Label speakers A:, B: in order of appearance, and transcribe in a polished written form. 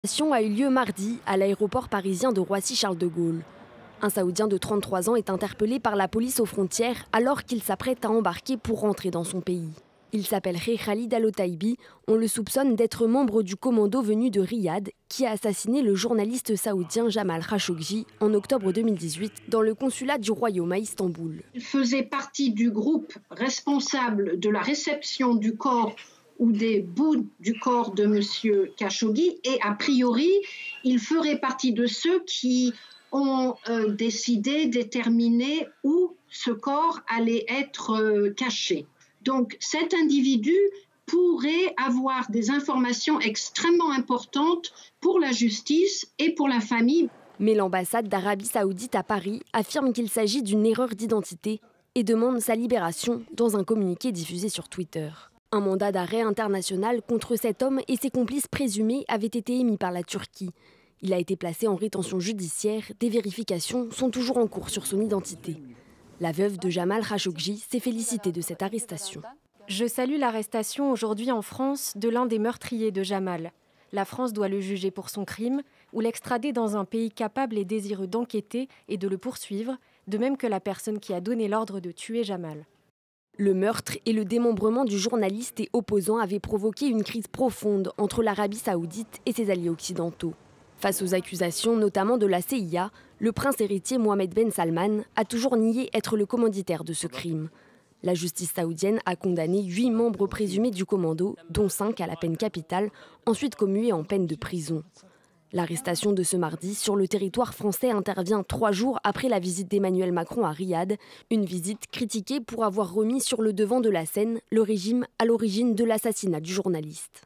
A: L'arrestation a eu lieu mardi à l'aéroport parisien de Roissy-Charles de Gaulle. Un Saoudien de 33 ans est interpellé par la police aux frontières alors qu'il s'apprête à embarquer pour rentrer dans son pays. Il s'appellerait Khalid Al-Otaibi. On le soupçonne d'être membre du commando venu de Riyad qui a assassiné le journaliste saoudien Jamal Khashoggi en octobre 2018 dans le consulat du Royaume à Istanbul.
B: Il faisait partie du groupe responsable de la réception du corps ou des bouts du corps de M. Khashoggi et a priori, il ferait partie de ceux qui ont déterminé où ce corps allait être caché. Donc cet individu pourrait avoir des informations extrêmement importantes pour la justice et pour la famille.
A: Mais l'ambassade d'Arabie Saoudite à Paris affirme qu'il s'agit d'une erreur d'identité et demande sa libération dans un communiqué diffusé sur Twitter. Un mandat d'arrêt international contre cet homme et ses complices présumés avait été émis par la Turquie. Il a été placé en rétention judiciaire. Des vérifications sont toujours en cours sur son identité. La veuve de Jamal Khashoggi s'est félicitée de cette arrestation.
C: Je salue l'arrestation aujourd'hui en France de l'un des meurtriers de Jamal. La France doit le juger pour son crime ou l'extrader dans un pays capable et désireux d'enquêter et de le poursuivre, de même que la personne qui a donné l'ordre de tuer Jamal.
A: Le meurtre et le démembrement du journaliste et opposant avaient provoqué une crise profonde entre l'Arabie saoudite et ses alliés occidentaux. Face aux accusations, notamment de la CIA, le prince héritier Mohammed Ben Salman a toujours nié être le commanditaire de ce crime. La justice saoudienne a condamné 8 membres présumés du commando, dont 5 à la peine capitale, ensuite commués en peine de prison. L'arrestation de ce mardi sur le territoire français intervient 3 jours après la visite d'Emmanuel Macron à Riyad, une visite critiquée pour avoir remis sur le devant de la scène le régime à l'origine de l'assassinat du journaliste.